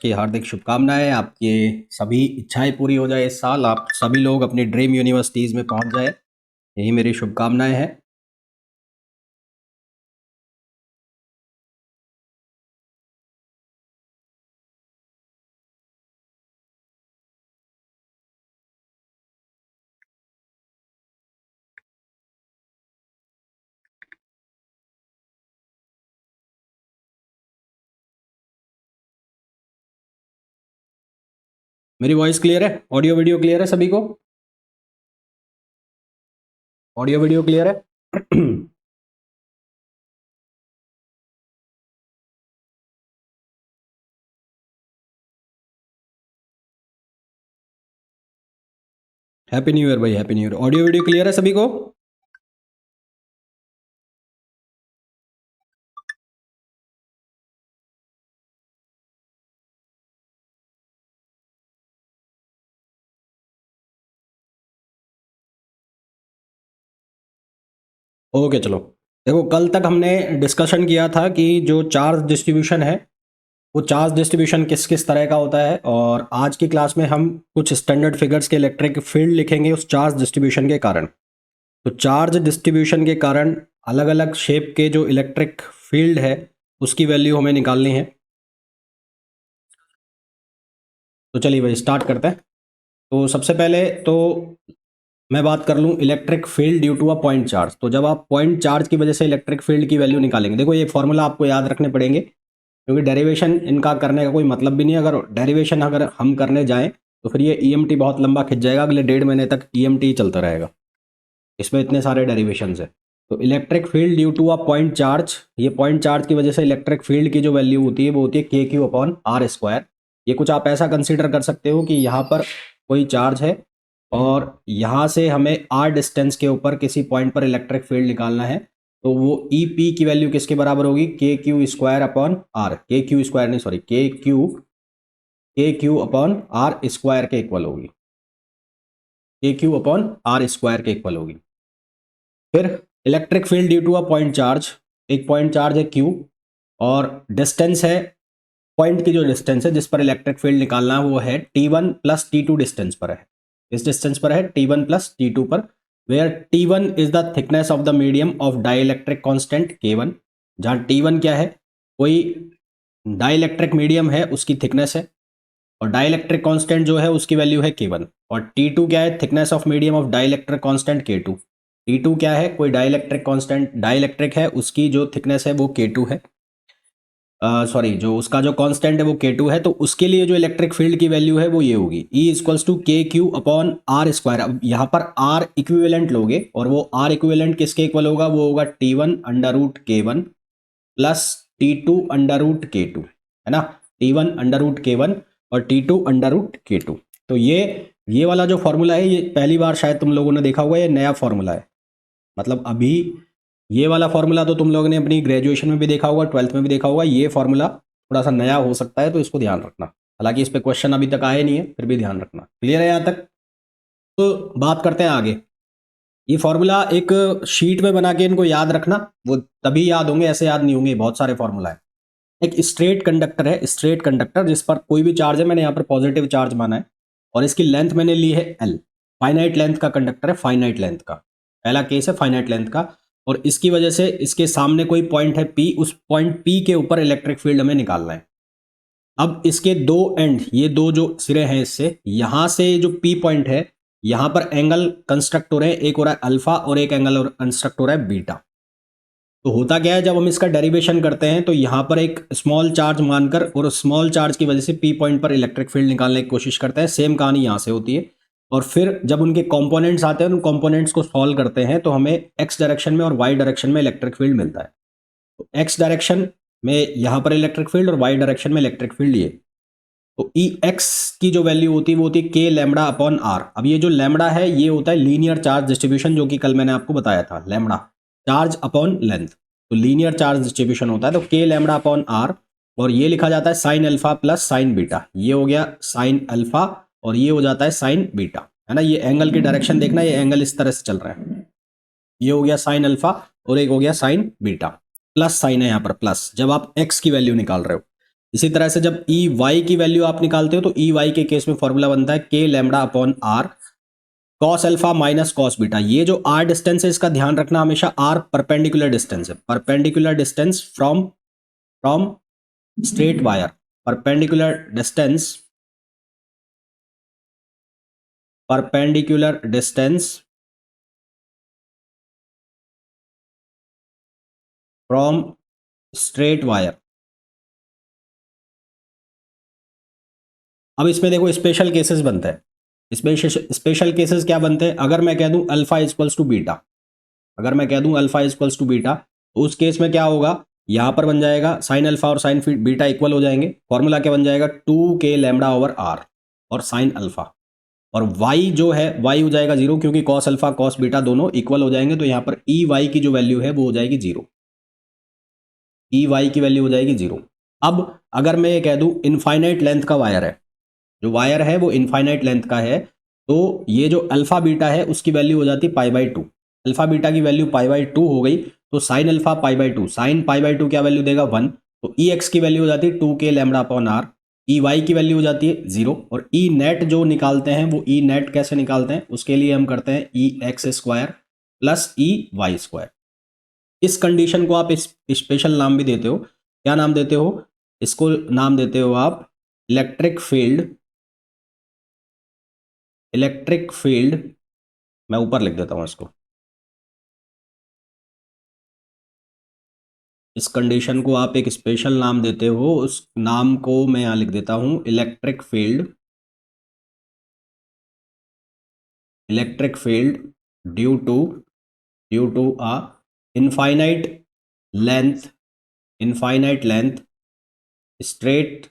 की हार्दिक शुभकामनाएं। आपकी सभी इच्छाएं पूरी हो जाए इस साल, आप सभी लोग अपनी ड्रीम यूनिवर्सिटीज़ में पहुंच जाए, यही मेरी शुभकामनाएं हैं। मेरी वॉइस क्लियर है? ऑडियो वीडियो क्लियर है सभी को? ऑडियो वीडियो क्लियर है? हैप्पी न्यू ईयर भाई, happy new year. Audio video clear है सभी को? ओके चलो। देखो, कल तक हमने डिस्कशन किया था कि जो चार्ज डिस्ट्रीब्यूशन है वो चार्ज डिस्ट्रीब्यूशन किस किस तरह का होता है, और आज की क्लास में हम कुछ स्टैंडर्ड फिगर्स के इलेक्ट्रिक फील्ड लिखेंगे उस चार्ज डिस्ट्रीब्यूशन के कारण। तो चार्ज डिस्ट्रीब्यूशन के कारण अलग अलग शेप के जो इलेक्ट्रिक फील्ड है उसकी वैल्यू हमें निकालनी है। तो चलिए भाई स्टार्ट करते हैं। तो सबसे पहले तो मैं बात कर लूँ electric field due to a point charge. तो जब आप पॉइंट चार्ज की वजह से इलेक्ट्रिक फील्ड की वैल्यू निकालेंगे, देखो ये फॉर्मूला आपको याद रखने पड़ेंगे क्योंकि डेरिवेशन इनका करने का कोई मतलब भी नहीं है। अगर डेरिवेशन अगर हम करने जाएं तो फिर ये ईएमटी बहुत लंबा खिंच जाएगा, अगले 1.5 महीने तक ईएमटी चलता रहेगा, इसमें इतने सारे डेरिवेशंस है। तो electric field due to a point charge, ये पॉइंट चार्ज की वजह से इलेक्ट्रिक फील्ड की जो वैल्यू होती है वो होती है के क्यू अपॉन आर स्क्वायर। ये कुछ आप ऐसा कंसीडर कर सकते हो कि यहाँ पर कोई चार्ज है और यहाँ से हमें आर डिस्टेंस के ऊपर किसी पॉइंट पर इलेक्ट्रिक फील्ड निकालना है। तो वो ई पी की वैल्यू किसके बराबर होगी? K Q square upon R, K Q square नहीं sorry, K Q upon are square के इक्वल होगी, K Q upon are square के इक्वल होगी। फिर electric field due to a point charge, एक पॉइंट चार्ज है क्यू और distance है, पॉइंट की जो डिस्टेंस है जिस पर इलेक्ट्रिक फील्ड निकालना है वो है T1 प्लस T2 डिस्टेंस पर है। इस डिस्टेंस पर है T1 प्लस T2 पर, where T1 is the thickness of the medium of dielectric constant K1। जहाँ T1 क्या है? कोई डाइलेक्ट्रिक मीडियम है उसकी थिकनेस है, और डाइलेक्ट्रिक कांस्टेंट जो है उसकी वैल्यू है K1। और T2 क्या है? Thickness of medium of dielectric constant K2। T2 क्या है? कोई डाइलेक्ट्रिक कांस्टेंट डाइलेक्ट्रिक है उसकी जो थिकनेस है वो K2 है, सॉरी जो उसका जो कांस्टेंट है वो K2 है। तो उसके लिए जो इलेक्ट्रिक फील्ड की वैल्यू है वो ये होगी E इक्वल्स टू के क्यू अपॉन आर स्क्वायर। अब यहाँ पर R इक्विवेलेंट लोगे और वो R इक्विवेलेंट किसके इक्वल होगा? वो होगा T1 under root K1 plus T2 under root K2, है ना? T1 अंडर रूट K1 और T2 अंडर रूट K2। तो ये वाला जो फॉर्मूला है ये पहली बार शायद तुम लोगों ने देखा होगा, ये नया फॉर्मूला है। मतलब अभी ये वाला फॉर्मूला तो तुम लोगों ने अपनी ग्रेजुएशन में भी देखा होगा, 12th में भी देखा होगा। ये फॉर्मूला थोड़ा सा नया हो सकता है तो इसको ध्यान रखना। हालांकि इस पे क्वेश्चन अभी तक आए नहीं है, फिर भी ध्यान रखना। क्लियर है यहाँ तक? तो बात करते हैं आगे। ये फॉर्मूला एक शीट में बना के इनको याद रखना, वो तभी याद होंगे, ऐसे याद नहीं होंगे। बहुत सारे फॉर्मूला है। एक स्ट्रेट कंडक्टर है, स्ट्रेट कंडक्टर जिस पर कोई भी चार्ज है, मैंने यहाँ पर पॉजिटिव चार्ज माना है और इसकी लेंथ मैंने ली है एल। फाइनाइट लेंथ का कंडक्टर है, फाइनाइट लेंथ का पहला केस है फाइनाइट लेंथ का। और इसकी वजह से इसके सामने कोई पॉइंट है पी, उस पॉइंट पी के ऊपर इलेक्ट्रिक फील्ड हमें निकालना है। अब इसके दो एंड, ये दो जो सिरे हैं इससे, यहां से जो पी पॉइंट है यहां पर एंगल कंस्ट्रक्ट हो रहे हैं, एक हो रहा है अल्फा और एक एंगल कंस्ट्रक्ट हो रहा है बीटा। तो होता क्या है, जब हम इसका डेरिवेशन करते हैं तो यहाँ पर एक स्मॉल चार्ज मानकर और स्मॉल चार्ज की वजह से पी पॉइंट पर इलेक्ट्रिक फील्ड निकालने की कोशिश करते हैं। सेम कहानी यहाँ से होती है। और फिर जब उनके कंपोनेंट्स आते हैं उन कंपोनेंट्स को सॉल्व करते हैं तो हमें एक्स डायरेक्शन में और वाई डायरेक्शन में इलेक्ट्रिक फील्ड मिलता है। तो एक्स डायरेक्शन में यहाँ पर इलेक्ट्रिक फील्ड और वाई डायरेक्शन में इलेक्ट्रिक फील्ड ये। तो ई एक्स की जो वैल्यू होती है वो होती है के लैम्बडा अपॉन आर। अब ये जो लैम्बडा है ये होता है लीनियर चार्ज डिस्ट्रीब्यूशन, जो कि कल मैंने आपको बताया था, लैम्बडा चार्ज अपॉन लेंथ। तो लीनियर चार्ज डिस्ट्रीब्यूशन होता है तो के लैम्बडा अपॉन आर, और ये लिखा जाता है sine alpha plus sign beta. ये हो गया साइन अल्फा और ये हो जाता है साइन बीटा, है ना? ये एंगल की डायरेक्शन देखना, ये एंगल इस तरह से चल रहा है। ये हो गया साइन अल्फा और एक हो गया साइन बीटा। प्लस साइन है यहाँ पर प्लस, जब आप एक्स की वैल्यू निकाल रहे हो। इसी तरह से जब ई वाई की वैल्यू आप निकालते हो तो ई वाई के केस में फॉर्मूला बनता है के lambda upon R cos alpha minus cos beta. ये जो आर डिस्टेंस है इसका ध्यान रखना हमेशा, आर परपेंडिकुलर डिस्टेंस है, perpendicular distance from from straight wire, perpendicular distance, perpendicular distance from straight wire. अब इसमें देखो स्पेशल केसेस बनते हैं। इसमें स्पेशल केसेस क्या बनते हैं, अगर मैं कह दूं अल्फा इक्वल्स टू बीटा, अगर मैं कह दूं अल्फा इक्वल्स टू बीटा, तो उस केस में क्या होगा, यहां पर बन जाएगा साइन अल्फा और साइन बीटा इक्वल हो जाएंगे। फॉर्मूला क्या बन जाएगा, 2 k लैम्डा ओवर आर और साइन अल्फा, और y जो है y हो जाएगा जीरो, क्योंकि कॉस अल्फा कॉस बीटा दोनों इक्वल हो जाएंगे, तो यहां पर ई वाई की जो वैल्यू है वो हो जाएगी जीरो, ई वाई की वैल्यू हो जाएगी जीरो। अब अगर मैं ये कह दूं इनफाइनाइट लेंथ का वायर है, जो वायर है वो इनफाइनाइट लेंथ का है, तो ये जो अल्फा बीटा है उसकी वैल्यू हो जाती pi by two. Alpha beta की वैल्यू पाई बाई टू हो गई, तो sine alpha pi by two, sine pi by two क्या वैल्यू देगा 1, तो ई एक्स की वैल्यू हो जाती है 2 k lambda upon are, E Y की वैल्यू हो जाती है जीरो, और ई नेट जो निकालते हैं वो ई नेट कैसे निकालते हैं, उसके लिए हम करते हैं e x square plus e y square. इस कंडीशन को आप स्पेशल नाम भी देते हो, क्या नाम देते हो, इसको नाम देते हो आप इलेक्ट्रिक फील्ड, इलेक्ट्रिक फील्ड, मैं ऊपर लिख देता हूं इसको, इस कंडीशन को आप एक स्पेशल नाम देते हो, उस नाम को मैं यहां लिख देता हूं electric field, electric field due to a infinite length, infinite length straight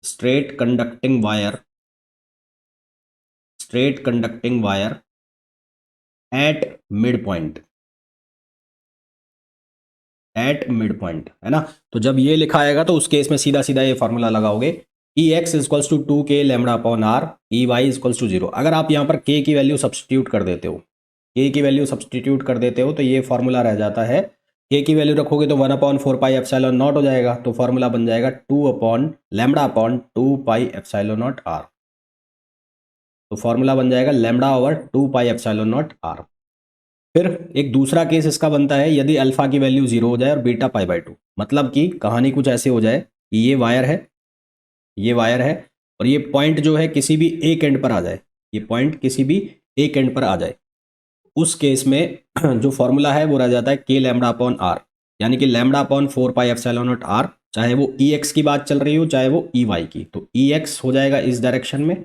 straight conducting wire, straight conducting wire at mid point, at mid point, है ना। तो जब ये लिखा आएगा तो उस केस में सीधा सीधा ये फॉर्मूला लगाओगे, e x equals to 2 k lambda upon are, E y equals to zero. अगर आप यहाँ पर के की वैल्यू सब्सटीट्यूट कर देते हो, के की वैल्यू सब्सटीट्यूट कर देते हो, तो ये फॉर्मूला रह जाता है, के की वैल्यू रखोगे तो 1/4 पाई एप्सिलॉन नॉट हो जाएगा, तो फॉर्मूला बन जाएगा 2 upon lambda upon 2 pi epsilon naught R, तो फॉर्मूला बन जाएगा lambda over 2 pi epsilon naught R. फिर एक दूसरा केस इसका बनता है, यदि अल्फा की वैल्यू जीरो हो जाए और बीटा पाई बाई टू, मतलब कि कहानी कुछ ऐसे हो जाए कि ये वायर है, ये वायर है, और ये पॉइंट जो है किसी भी एक एंड पर आ जाए, ये पॉइंट किसी भी एक एंड पर आ जाए, उस केस में जो फॉर्मूला है वो रह जाता है के लैम्डा अपॉन आर, यानी कि lambda upon 4 pi epsilon naught R, चाहे वो ई एक्स की बात चल रही हो चाहे वो ई वाई की, तो ई एक्स हो जाएगा इस डायरेक्शन में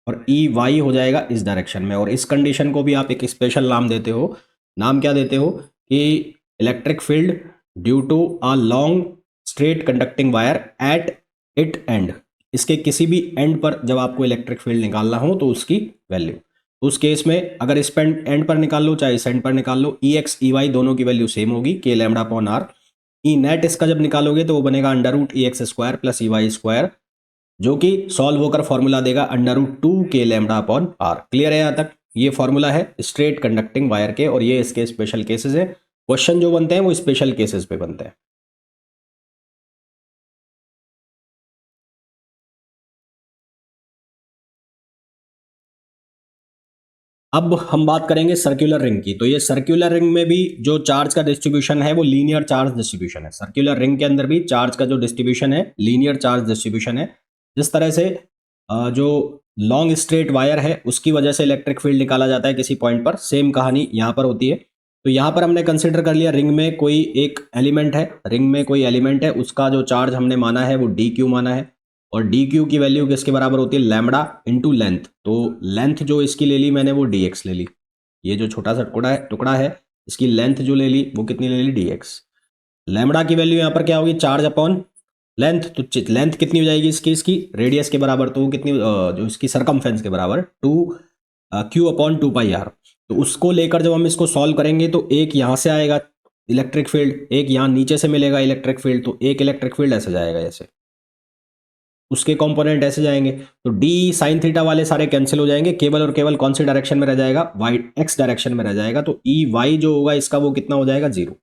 और ई वाई हो जाएगा इस डायरेक्शन में। और इस कंडीशन को भी आप एक स्पेशल नाम देते हो, नाम क्या देते हो कि electric field due to a long straight conducting wire at it end, इसके किसी भी एंड पर जब आपको इलेक्ट्रिक फील्ड निकालना हो तो उसकी वैल्यू, उस केस में अगर इस एंड पर निकाल लो चाहे इस एंड पर निकाल लो, ई एक्स ई वाई दोनों की वैल्यू सेम होगी, k lambda upon are. E net इसका जब निकालोगे तो वो बनेगा under root e x square plus e y square, जो कि सॉल्व होकर फॉर्मूला देगा under root 2 k lambda upon r. Clear है यहाँ तक, ये फॉर्मूला है स्ट्रेट कंडक्टिंग वायर के, और ये इसके स्पेशल केसेस है। क्वेश्चन जो बनते हैं वो स्पेशल केसेस पे बनते हैं। अब हम बात करेंगे सर्कुलर रिंग की। तो ये सर्कुलर रिंग में भी जो चार्ज का डिस्ट्रीब्यूशन है वो लीनियर चार्ज डिस्ट्रीब्यूशन है। सर्कुलर रिंग के अंदर भी चार्ज का जो डिस्ट्रीब्यूशन है लीनियर चार्ज डिस्ट्रीब्यूशन है। जिस तरह से जो लॉन्ग स्ट्रेट वायर है उसकी वजह से इलेक्ट्रिक फील्ड निकाला जाता है किसी पॉइंट पर, सेम कहानी यहाँ पर होती है। तो यहाँ पर हमने कंसिडर कर लिया रिंग में कोई एक एलिमेंट है, रिंग में कोई एलिमेंट है, उसका जो चार्ज हमने माना है वो डी क्यू माना है, और डी क्यू की वैल्यू किसके बराबर होती है, लैम्डा इंटू लेंथ। तो लेंथ जो इसकी ले ली मैंने वो डी एक्स ले ली, ये जो छोटा सा टुकड़ा है इसकी लेंथ जो ले ली वो कितनी ले ली, डी एक्स। लैम्डा की वैल्यू यहाँ पर क्या होगी, चार्ज अपॉन लेंथ, तो लेंथ कितनी हो जाएगी इसकी रेडियस के बराबर, तो वो कितनी जो इसकी सरकमफेरेंस के बराबर 2 q/2 पाई आर। तो उसको लेकर जब हम इसको सॉल्व करेंगे तो एक यहाँ से आएगा इलेक्ट्रिक फील्ड, एक यहाँ नीचे से मिलेगा इलेक्ट्रिक फील्ड, तो एक इलेक्ट्रिक फील्ड ऐसे जाएगा, ऐसे उसके कंपोनेंट ऐसे जाएंगे, तो डी साइन थीटा वाले सारे कैंसिल हो जाएंगे, केवल और केवल कौन सी डायरेक्शन में रह जाएगा, वाई एक्स डायरेक्शन में रह जाएगा। तो ई वाई जो होगा इसका वो कितना हो जाएगा, जीरो।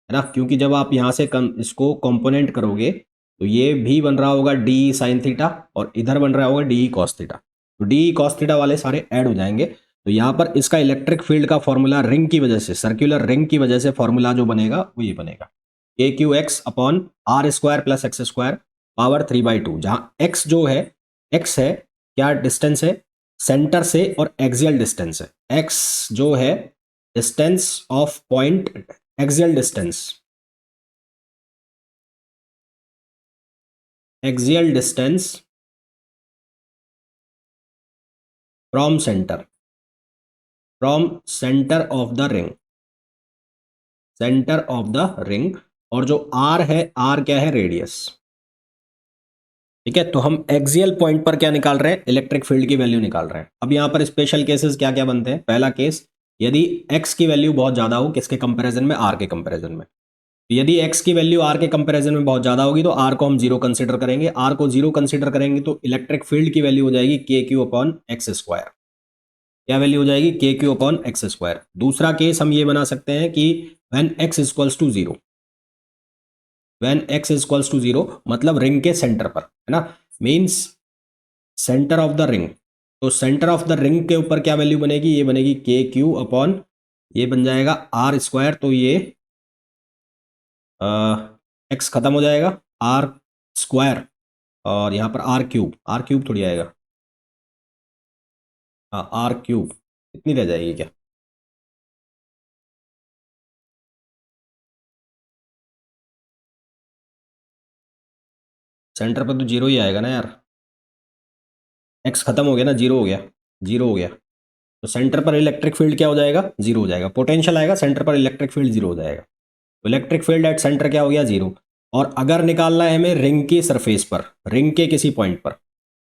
है ना, क्योंकि जब आप यहाँ से इसको कंपोनेंट करोगे तो ये भी बन रहा होगा डी साइन थीटा और इधर बन रहा होगा डी कॉस थीटा, तो डी कॉस थीटा वाले सारे ऐड हो जाएंगे। तो यहाँ पर इसका इलेक्ट्रिक फील्ड का फॉर्मूला रिंग की वजह से, सर्कुलर रिंग की वजह से फॉर्मूला जो बनेगा वो ये बनेगा K Q X upon are square plus X square power 3/2, जहाँ एक्स जो है, एक्स है क्या डिस्टेंस है सेंटर से और एक्सियल डिस्टेंस है, एक्स जो है distance of point, axial distance, axial distance from centre, from centre of the ring, centre of the ring, और जो आर है, आर क्या है, रेडियस। ठीक है, तो हम एक्सियल पॉइंट पर क्या निकाल रहे हैं, इलेक्ट्रिक फील्ड की वैल्यू निकाल रहे हैं। अब यहाँ पर स्पेशल केसेस क्या क्या बनते हैं। पहला केस, यदि एक्स की वैल्यू बहुत ज़्यादा हो, किसके कंपैरिजन में, आर के कंपैरिजन में। तो यदि एक्स की वैल्यू आर के कंपैरिजन में बहुत ज़्यादा होगी तो आर को हम जीरो कंसिडर करेंगे, आर को जीरो कंसिडर करेंगे तो इलेक्ट्रिक फील्ड की वैल्यू हो जाएगी K Q upon X square. क्या वैल्यू हो जाएगी, K Q upon X square. दूसरा केस हम ये बना सकते हैं कि when X equals to zero, when X equals to zero मतलब रिंग के सेंटर पर, है ना, means centre of the ring. तो सेंटर ऑफ द रिंग के ऊपर क्या वैल्यू बनेगी, ये बनेगी के क्यू अपॉन, ये बन जाएगा आर स्क्वायर, तो ये एक्स खत्म हो जाएगा, आर स्क्वायर, और यहाँ पर आर क्यूब, आर क्यूब थोड़ी आएगा, हाँ आर क्यूब, इतनी रह जाएगी क्या, सेंटर पर तो जीरो ही आएगा ना यार, एक्स खत्म हो गया ना, जीरो हो गया, जीरो हो गया, तो सेंटर पर इलेक्ट्रिक फील्ड क्या हो जाएगा, जीरो हो जाएगा, पोटेंशियल आएगा, सेंटर पर इलेक्ट्रिक फील्ड जीरो हो जाएगा, तो इलेक्ट्रिक फील्ड एट सेंटर क्या हो गया, जीरो। और अगर निकालना है हमें रिंग की सरफेस पर, रिंग के किसी पॉइंट पर,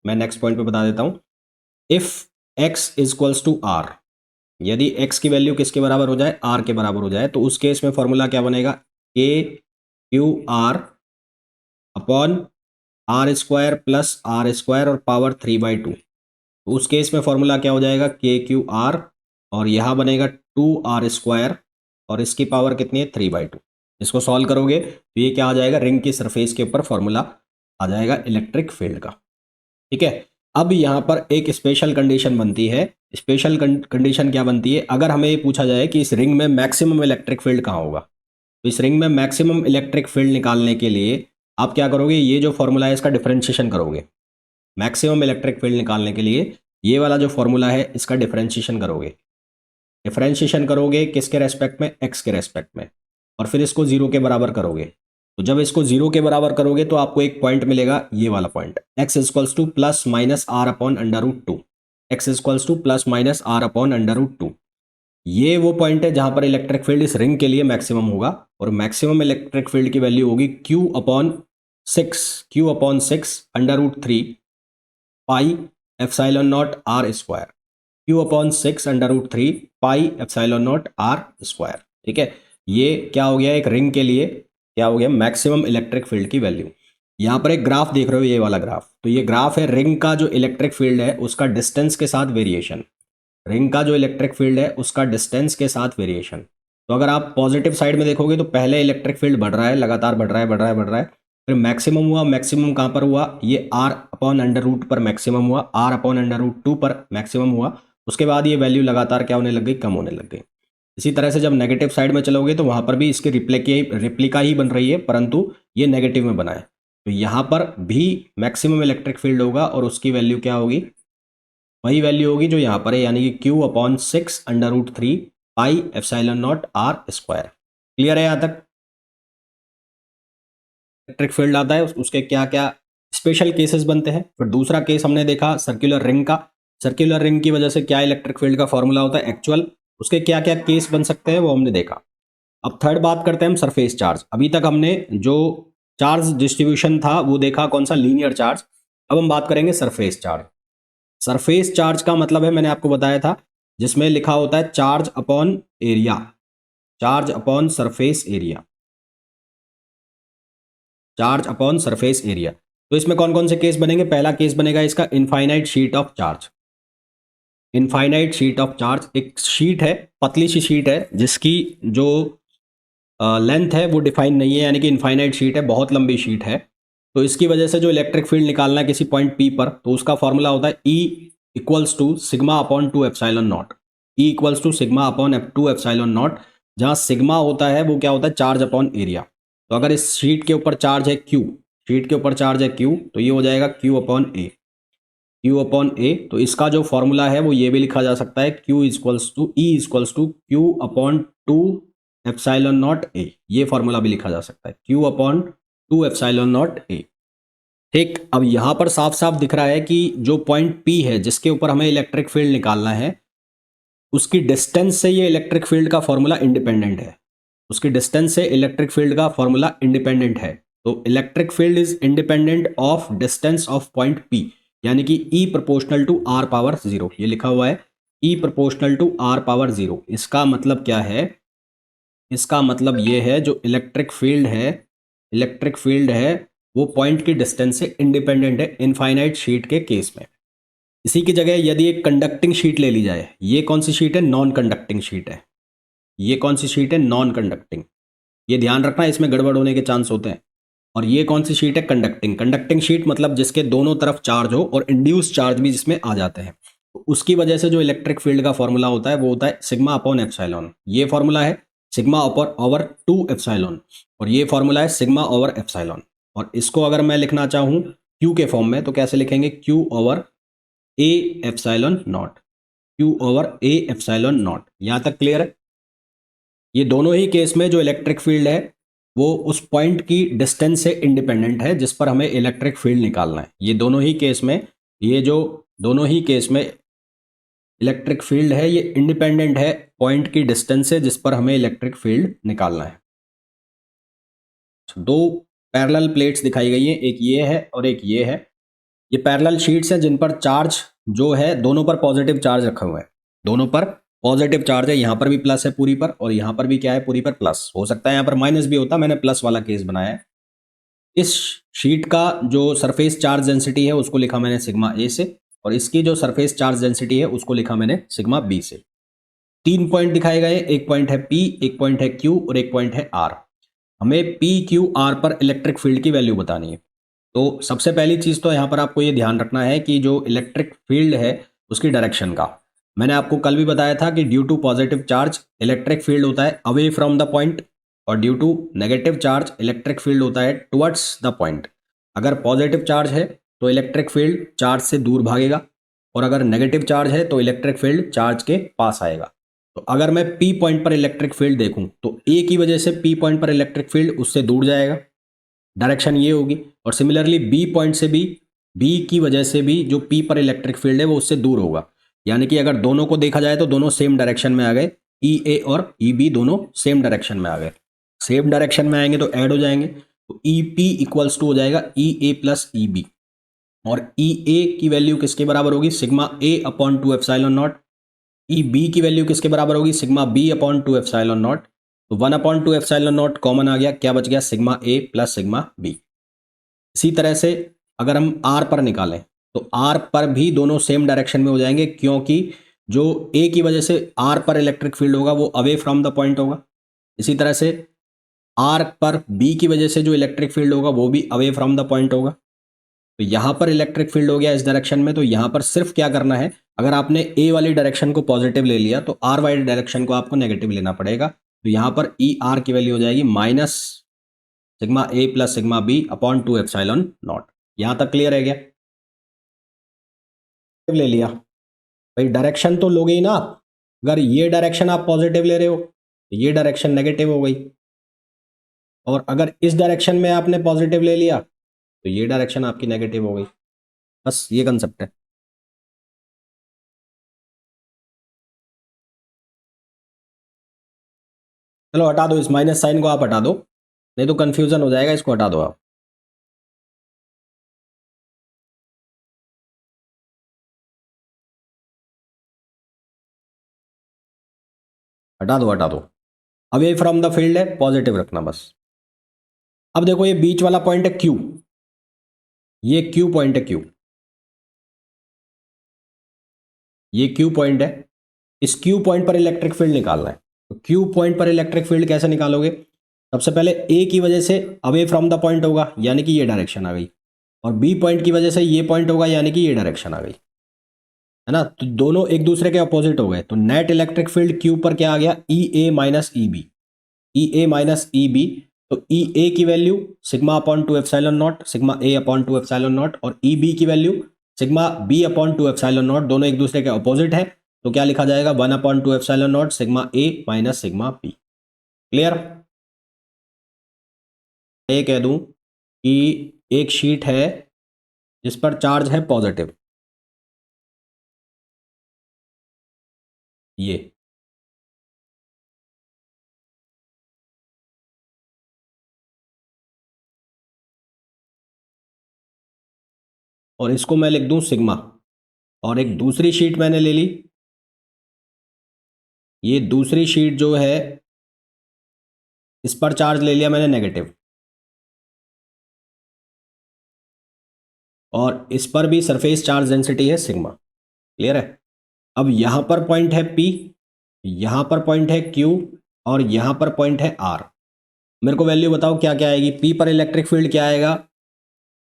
मैं नेक्स्ट पॉइंट पे बता देता हूं, if X equals to R, यदि एक्स की वैल्यू किसके बराबर हो जाए, आर के बराबर हो जाए, तो उस केस में फॉर्मूला क्या बनेगा, K Q R upon are square plus are square और पावर 3/2। तो उस केस में फॉर्मूला क्या हो जाएगा, के क्यू आर, और यहाँ बनेगा 2r स्क्वायर, और इसकी पावर कितनी है, 3/2। इसको सॉल्व करोगे तो ये क्या आ जाएगा, रिंग की सरफेस के ऊपर फॉर्मूला आ जाएगा इलेक्ट्रिक फील्ड का। ठीक है, अब यहाँ पर एक स्पेशल कंडीशन बनती है। स्पेशल कंडीशन क्या बनती है, अगर हमें ये पूछा जाए कि इस रिंग में मैक्सिमम इलेक्ट्रिक फील्ड कहाँ होगा, तो इस रिंग में मैक्सिमम इलेक्ट्रिक फील्ड निकालने के लिए आप क्या करोगे, ये जो फॉर्मूला है इसका डिफरेंशिएशन करोगे। मैक्सिमम इलेक्ट्रिक फील्ड निकालने के लिए ये वाला जो फॉर्मूला है इसका डिफरेंशिएशन करोगे। डिफरेंशिएशन करोगे किसके रेस्पेक्ट में, एक्स के रेस्पेक्ट में, और फिर इसको जीरो के बराबर करोगे। तो जब इसको जीरो के बराबर करोगे तो आपको एक पॉइंट मिलेगा, ये वाला point, X equals to plus minus R upon under root two, X equals to plus minus R upon under root two. ये वो पॉइंट है जहां पर इलेक्ट्रिक फील्ड इस रिंग के लिए मैक्सिमम होगा, और मैक्सिमम इलेक्ट्रिक फील्ड की वैल्यू होगी Q upon six, Q upon six under root three pi epsilon naught R square, Q upon six under root three pi epsilon naught R square. ठीक है, ये क्या हो गया, एक रिंग के लिए क्या हो गया, मैक्सिमम इलेक्ट्रिक फील्ड की वैल्यू। यहाँ पर एक ग्राफ देख रहे हो, ये वाला ग्राफ, तो ये ग्राफ है रिंग का जो इलेक्ट्रिक फील्ड है उसका डिस्टेंस के साथ वेरिएशन, रिंग का जो इलेक्ट्रिक फील्ड है उसका डिस्टेंस के साथ वेरिएशन। तो अगर आप पॉजिटिव साइड में देखोगे तो पहले इलेक्ट्रिक फील्ड बढ़ रहा है, लगातार बढ़ रहा है, बढ़ रहा है, बढ़ रहा है, फिर मैक्सिमम हुआ, मैक्सिमम कहाँ पर हुआ, ये आर अपॉन अंडर रूट पर मैक्सिमम हुआ, R upon under root two पर मैक्सिमम हुआ, उसके बाद ये वैल्यू लगातार क्या होने लग गई, कम होने लग गई। इसी तरह से जब नेगेटिव साइड में चलोगे तो वहाँ पर भी इसकी रिप्लिका ही बन रही है, परंतु ये नेगेटिव में बना है, तो यहाँ पर भी मैक्सिमम इलेक्ट्रिक फील्ड होगा और उसकी वैल्यू क्या होगी, वही वैल्यू होगी जो यहाँ पर है, यानी कि Q upon six under root three pi epsilon naught R square. Clear है यहाँ तक। इलेक्ट्रिक फील्ड आता है उसके क्या क्या स्पेशल केसेस बनते हैं। फिर दूसरा केस हमने देखा सर्कुलर रिंग का, सर्कुलर रिंग की वजह से क्या इलेक्ट्रिक फील्ड का फॉर्मूला होता है एक्चुअल, उसके क्या क्या केस बन सकते हैं वो हमने देखा। अब थर्ड बात करते हैं हम सरफेस चार्ज। अभी तक हमने जो चार्ज डिस्ट्रीब्यूशन था वो देखा कौन सा, लीनियर चार्ज। अब हम बात करेंगे सरफेस चार्ज। सरफेस चार्ज का मतलब है, मैंने आपको बताया था, जिसमें लिखा होता है charge upon area, charge upon surface area, charge upon surface area. तो इसमें कौन कौन से केस बनेंगे, पहला केस बनेगा इसका infinite sheet of charge. Infinite sheet of charge एक शीट है, पतली सी शीट है जिसकी जो लेंथ है वो डिफाइन नहीं है, यानी कि इनफाइनाइट शीट है, बहुत लंबी शीट है। तो इसकी वजह से जो इलेक्ट्रिक फील्ड निकालना है किसी पॉइंट पी पर, तो उसका फॉर्मूला होता है E equals to sigma upon two epsilon naught. E equals to sigma upon two epsilon naught, जहाँ सिग्मा होता है वो क्या होता है, चार्ज अपॉन एरिया। तो अगर इस शीट के ऊपर चार्ज है क्यू, शीट के ऊपर चार्ज है क्यू, तो ये हो जाएगा क्यू अपॉन ए, क्यू अपॉन ए। तो इसका जो फॉर्मूला है वो ये भी लिखा जा सकता है, Q equals to E equals to Q upon two epsilon naught A. ये फॉर्मूला भी लिखा जा सकता है, Q upon two epsilon naught A. ठीक, अब यहाँ पर साफ साफ दिख रहा है कि जो पॉइंट पी है जिसके ऊपर हमें इलेक्ट्रिक फील्ड निकालना है, उसकी डिस्टेंस से ये इलेक्ट्रिक फील्ड का फॉर्मूला इंडिपेंडेंट है। उसकी डिस्टेंस से इलेक्ट्रिक फील्ड का फॉर्मूला इंडिपेंडेंट है। तो electric field is independent of distance of point P, यानी कि e proportional to r power zero, ये लिखा हुआ है e proportional to r power zero. इसका मतलब क्या है, इसका मतलब ये है जो इलेक्ट्रिक फील्ड है, इलेक्ट्रिक फील्ड है वो पॉइंट की डिस्टेंस से इंडिपेंडेंट है इनफाइनाइट शीट के केस में। इसी की जगह यदि एक कंडक्टिंग शीट ले ली जाए, ये कौन सी शीट है, नॉन कंडक्टिंग शीट है। ये कौन सी शीट है, नॉन कंडक्टिंग। ये ध्यान रखना, इसमें गड़बड़ होने के चांस होते हैं। और ये कौन सी शीट है, कंडक्टिंग। कंडक्टिंग शीट मतलब जिसके दोनों तरफ चार्ज हो और इंड्यूस चार्ज भी जिसमें आ जाते हैं। तो उसकी वजह से जो इलेक्ट्रिक फील्ड का फॉर्मूला होता है वो होता है सिग्मा अपॉन एप्सिलॉन। ये फॉर्मूला है sigma upon over two epsilon, और ये फॉर्मूला है सिग्मा ओवर एप्सिलॉन। और इसको अगर मैं लिखना चाहूँ क्यू के फॉर्म में तो कैसे लिखेंगे, Q over A epsilon not, Q over A epsilon naught. यहाँ तक क्लियर है। ये दोनों ही केस में जो इलेक्ट्रिक फील्ड है वो उस पॉइंट की डिस्टेंस से इंडिपेंडेंट है जिस पर हमें इलेक्ट्रिक फील्ड निकालना है। ये दोनों ही केस में, ये जो दोनों ही केस में इलेक्ट्रिक फील्ड है ये इंडिपेंडेंट है पॉइंट की डिस्टेंस से जिस पर हमें इलेक्ट्रिक फील्ड निकालना है। दो पैरेलल प्लेट्स दिखाई गई हैं, एक ये है और एक ये है। ये पैरेलल शीट्स हैं जिन पर चार्ज जो है दोनों पर पॉजिटिव चार्ज रखा हुआ है, दोनों पर पॉजिटिव चार्ज है। यहाँ पर भी प्लस है पूरी पर, और यहाँ पर भी क्या है, पूरी पर प्लस। हो सकता है यहाँ पर माइनस भी होता, मैंने प्लस वाला केस बनाया है। इस शीट का जो सरफेस चार्ज डेंसिटी है उसको लिखा मैंने सिग्मा ए से, और इसकी जो सरफेस चार्ज डेंसिटी है उसको लिखा मैंने सिग्मा बी से। 3 पॉइंट दिखाए गए, एक पॉइंट है पी, एक पॉइंट है क्यू और एक पॉइंट है आर। हमें पी क्यू आर पर इलेक्ट्रिक फील्ड की वैल्यू बतानी है। तो सबसे पहली चीज़ तो यहाँ पर आपको ये ध्यान रखना है कि जो इलेक्ट्रिक फील्ड है उसकी डायरेक्शन का। मैंने आपको कल भी बताया था कि due to positive charge electric field होता है अवे फ्रॉम द पॉइंट, और due to negative charge electric field होता है टुवर्ड्स द पॉइंट। अगर पॉजिटिव चार्ज है तो इलेक्ट्रिक फील्ड चार्ज से दूर भागेगा, और अगर नेगेटिव चार्ज है तो इलेक्ट्रिक फील्ड चार्ज के पास आएगा। तो अगर मैं पी पॉइंट पर इलेक्ट्रिक फील्ड देखूं तो ए की वजह से पी पॉइंट पर इलेक्ट्रिक फील्ड उससे दूर जाएगा, डायरेक्शन ये होगी। और सिमिलरली बी पॉइंट से भी, बी की वजह से भी जो पी पर इलेक्ट्रिक फील्ड है वो उससे दूर होगा। यानी कि अगर दोनों को देखा जाए तो दोनों सेम डायरेक्शन में आ गए, ई ए और ई बी दोनों सेम डायरेक्शन में आ गए। सेम डायरेक्शन में आएंगे तो ऐड हो जाएंगे, तो ई पी इक्वल्स टू हो जाएगा ई ए प्लस ई बी। और ई ए की वैल्यू किसके बराबर होगी, sigma A upon two epsilon naught. E B की वैल्यू किसके बराबर होगी, sigma B upon two epsilon naught. तो 1/2 एप्सिलॉन नॉट कॉमन आ गया, क्या बच गया, sigma A plus sigma B. इसी तरह से अगर हम आर पर निकालें तो आर पर भी दोनों सेम डायरेक्शन में हो जाएंगे, क्योंकि जो ए की वजह से आर पर इलेक्ट्रिक फील्ड होगा वो अवे फ्रॉम द पॉइंट होगा। इसी तरह से आर पर बी की वजह से जो इलेक्ट्रिक फील्ड होगा वो भी अवे फ्रॉम द पॉइंट होगा। तो यहाँ पर इलेक्ट्रिक फील्ड हो गया इस डायरेक्शन में, तो यहाँ पर सिर्फ क्या करना है, अगर आपने ए वाली डायरेक्शन को पॉजिटिव ले लिया तो आर वाली डायरेक्शन को आपको नेगेटिव लेना पड़ेगा। तो यहाँ पर ई आर की वैल्यू हो जाएगी minus sigma A plus sigma B upon two epsilon naught. यहाँ तक क्लियर है क्या, ले लिया भाई, डायरेक्शन तो लोगे ही ना आप। अगर ये डायरेक्शन आप पॉजिटिव ले रहे हो तो ये डायरेक्शन नेगेटिव हो गई, और अगर इस डायरेक्शन में आपने पॉजिटिव ले लिया तो ये डायरेक्शन आपकी नेगेटिव हो गई। बस ये कंसेप्ट है। चलो हटा दो, इस माइनस साइन को आप हटा दो, नहीं तो कंफ्यूजन हो जाएगा, इसको हटा दो आप। हटा दो हटा दो, अवे फ्रॉम द फील्ड है, पॉजिटिव रखना बस। अब देखो ये बीच वाला पॉइंट है क्यू, ये क्यू पॉइंट है क्यू, ये क्यू पॉइंट है। इस क्यू पॉइंट पर इलेक्ट्रिक फील्ड निकालना है। तो क्यू पॉइंट पर इलेक्ट्रिक फील्ड कैसे निकालोगे, सबसे पहले ए की वजह से अवे फ्रॉम द पॉइंट होगा, यानी कि ये डायरेक्शन आ गई, और बी पॉइंट की वजह से ये पॉइंट होगा, यानी कि ये डायरेक्शन आ गई, है ना। तो दोनों एक दूसरे के अपोजिट हो गए, तो नेट इलेक्ट्रिक फील्ड क्यू पर क्या आ गया, E A minus E B, E A minus E B. तो ई ए की value sigma upon two epsilon naught, sigma A upon two epsilon naught, और ई बी की value sigma B upon two epsilon naught, दोनों एक दूसरे के opposite है, तो क्या लिखा जाएगा, one upon two epsilon naught sigma A minus sigma B. Clear. ये कह दूं कि एक शीट है जिस पर चार्ज है पॉजिटिव, ये और इसको मैं लिख दूं सिग्मा, और एक दूसरी शीट मैंने ले ली, ये दूसरी शीट जो है इस पर चार्ज ले लिया मैंने नेगेटिव, और इस पर भी सरफेस चार्ज डेंसिटी है सिग्मा। क्लियर है। अब यहां पर पॉइंट है P, यहां पर पॉइंट है Q, और यहां पर पॉइंट है R। मेरे को वैल्यू बताओ क्या क्या आएगी। P पर इलेक्ट्रिक फील्ड क्या आएगा,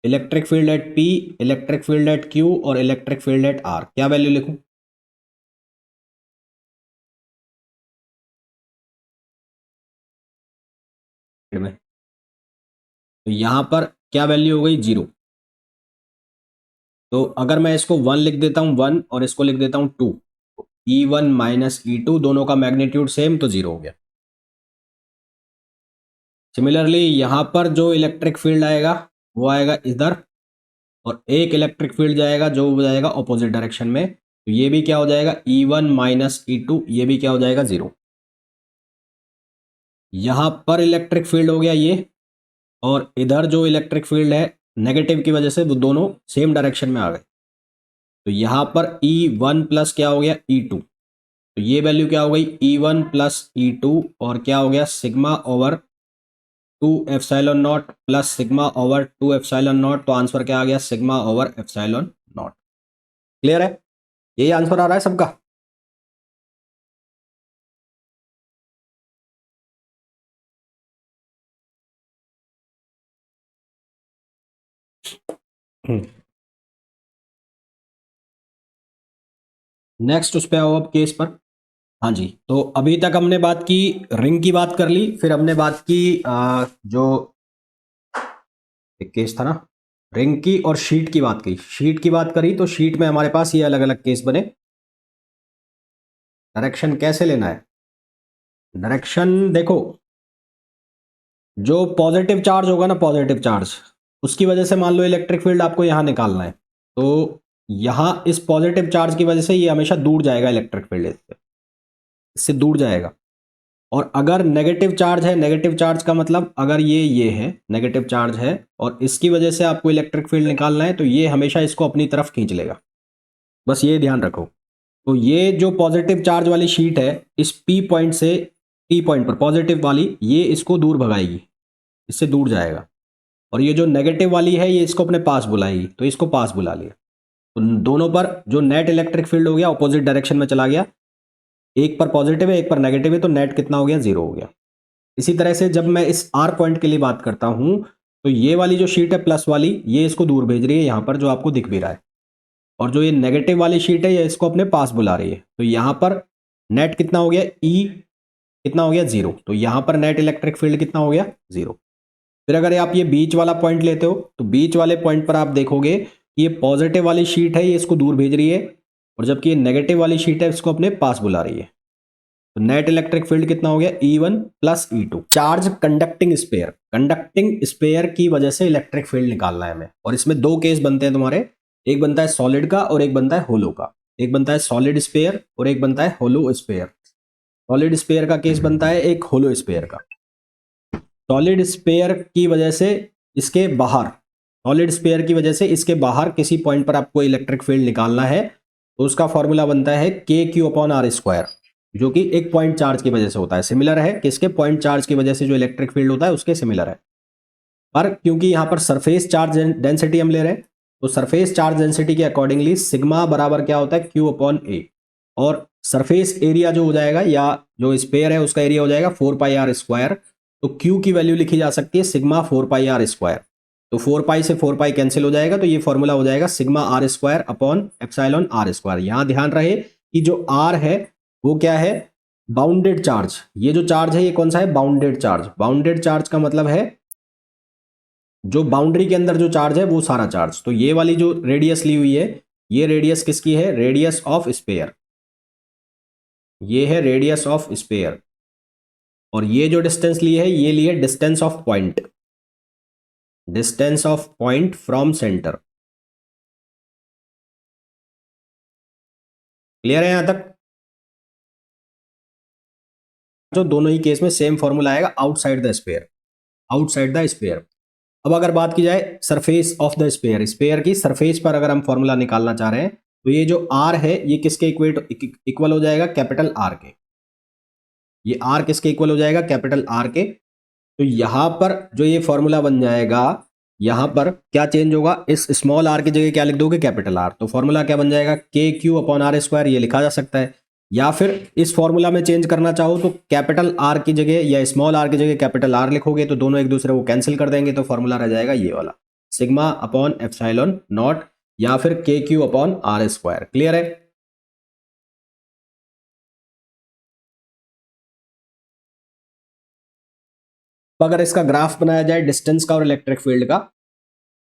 electric field at P, electric field at Q और इलेक्ट्रिक फील्ड एट R। क्या वैल्यू लिखूं, में तो यहां पर क्या वैल्यू हो गई, 0। तो अगर मैं इसको 1 लिख देता हूं 1, और इसको लिख देता हूं 2, E1 माइनस E2 दोनों का मैग्नीट्यूड सेम, तो 0 हो गया। सिमिलरली यहां पर जो इलेक्ट्रिक फील्ड आएगा वो आएगा इधर, और एक इलेक्ट्रिक फील्ड जाएगा जो हो जाएगा ऑपोजिट डायरेक्शन में, तो ये भी क्या हो जाएगा, E1 माइनस E2, ये भी क्या हो जाएगा, 0। यहां पर इलेक्ट्रिक फील्ड हो गया ये, और इधर जो इलेक्ट्रिक फील्ड है नेगेटिव की वजह से वो दोनों सेम डायरेक्शन में आ गए, तो यहां पर E1 प्लस क्या हो गया, E2, तो ये वैल्यू क्या हो गई, E1 प्लस E2, और क्या हो गया, sigma over two epsilon naught plus sigma over two epsilon naught, तो आंसर क्या आ गया, sigma over epsilon naught. Clear है, यही आंसर आ रहा है सबका। नेक्स्ट उस पे आओ अब केस पर। हाँ जी, तो अभी तक हमने बात की, रिंग की बात कर ली, फिर हमने बात की जो एक केस था ना, रिंग की और शीट की बात की। शीट की बात करी तो शीट में हमारे पास ये अलग अलग केस बने। डायरेक्शन कैसे लेना है, डायरेक्शन देखो, जो पॉजिटिव चार्ज होगा ना, पॉजिटिव चार्ज, उसकी वजह से मान लो इलेक्ट्रिक फील्ड आपको यहाँ निकालना है, तो यहाँ इस पॉजिटिव चार्ज की वजह से ये हमेशा दूर जाएगा, इलेक्ट्रिक फील्ड इससे दूर जाएगा। और अगर नेगेटिव चार्ज है, नेगेटिव चार्ज का मतलब अगर ये है नेगेटिव चार्ज है और इसकी वजह से आपको इलेक्ट्रिक फील्ड निकालना है, तो ये हमेशा इसको अपनी तरफ खींच लेगा, बस ये ध्यान रखो। तो ये जो पॉजिटिव चार्ज वाली शीट है, इस P पॉइंट से P पॉइंट पर पॉजिटिव वाली, ये इसको दूर भगाएगी, इससे दूर जाएगा, और ये जो नेगेटिव वाली है ये इसको अपने पास बुलाएगी, तो इसको पास बुला लिया, तो दोनों पर जो नेट इलेक्ट्रिक फील्ड हो गया ऑपोजिट डायरेक्शन में चला गया, एक पर पॉजिटिव है एक पर नेगेटिव है, तो नेट कितना हो गया, 0 हो गया। इसी तरह से जब मैं इस R पॉइंट के लिए बात करता हूं, तो ये वाली जो शीट है प्लस वाली, ये इसको दूर भेज रही है यहाँ पर, जो आपको दिख भी रहा है, और जो ये नेगेटिव वाली शीट है ये इसको अपने पास बुला रही है, तो यहाँ पर नेट कितना हो गया, E कितना हो गया, 0, तो यहाँ पर नेट इलेक्ट्रिक फील्ड कितना हो गया, 0। फिर अगर आप ये बीच वाला पॉइंट लेते हो, तो बीच वाले पॉइंट पर आप देखोगे कि ये पॉजिटिव वाली शीट है ये इसको दूर भेज रही है, और जबकि ये नेगेटिव वाली शीट है इसको अपने पास बुला रही है, तो नेट इलेक्ट्रिक फील्ड कितना हो गया, E1 plus E2। Charge conducting sphere, conducting sphere की वजह से इलेक्ट्रिक फील्ड निकालना है हमें, और इसमें दो केस बनते हैं तुम्हारे, एक बनता है सॉलिड का और एक बनता है होलो का। एक बनता है सॉलिड स्पेयर और एक बनता है होलो स्पेयर। सॉलिड स्पेयर का केस बनता है एक होलो स्पेयर का। सॉलिड स्पेयर की वजह से इसके बाहर, सॉलिड स्पेयर की वजह से इसके बाहर किसी पॉइंट पर आपको इलेक्ट्रिक फील्ड निकालना है, तो उसका फॉर्मूला बनता है KQ/R², जो कि एक पॉइंट चार्ज की वजह से होता है। सिमिलर है किसके, पॉइंट चार्ज की वजह से जो इलेक्ट्रिक फील्ड होता है उसके सिमिलर है, पर क्योंकि यहाँ पर सरफेस चार्ज डेंसिटी हम ले रहे हैं, तो सरफेस चार्ज डेंसिटी के अकॉर्डिंगली सिग्मा बराबर क्या होता है, Q/A, और सरफेस एरिया जो हो जाएगा या जो स्पेयर है उसका एरिया हो जाएगा 4πr², तो क्यू की वैल्यू लिखी जा सकती है सिग्मा 4πr²। तो 4 से 4 कैंसिल हो जाएगा, तो ये फॉर्मूला हो जाएगा sigma r² upon epsilon r²। यहां ध्यान रहे कि जो r है वो क्या है, बाउंडेड चार्ज। ये जो चार्ज है ये कौन सा है, बाउंडेड चार्ज। बाउंडेड चार्ज का मतलब है जो बाउंड्री के अंदर जो चार्ज है वो सारा चार्ज। तो ये वाली जो रेडियस ली हुई है, ये रेडियस किसकी है, रेडियस ऑफ स्फीयर। ये है रेडियस ऑफ स्फीयर। और ये जो डिस्टेंस ली है ये ली है distance of point, distance of point from centre. Clear है यहां तक। जो दोनों ही केस में सेम फॉर्मूला आएगा outside the sphere, outside the sphere. अब अगर बात की जाए surface of the sphere, sphere की सरफेस पर अगर हम फॉर्मूला निकालना चाह रहे हैं तो ये जो आर है ये किसके इक्वल हो जाएगा, कैपिटल आर के। ये आर किसके इक्वल हो जाएगा, कैपिटल आर के। तो यहां पर जो ये फॉर्मूला बन जाएगा, यहां पर क्या चेंज होगा, इस स्मॉल आर की जगह क्या लिख दोगे, कैपिटल आर। तो फॉर्मूला क्या बन जाएगा, के क्यू अपॉन r², ये लिखा जा सकता है। या फिर इस फॉर्मूला में चेंज करना चाहो तो कैपिटल आर की जगह या स्मॉल आर की जगह कैपिटल आर लिखोगे तो दोनों एक दूसरे को कैंसिल कर देंगे, तो फॉर्मूला रह जाएगा ये वाला सिग्मा अपॉन एप्सिलॉन नॉट या फिर के क्यू अपॉन r²। क्लियर है। अगर इसका ग्राफ बनाया जाए डिस्टेंस का और इलेक्ट्रिक फील्ड का,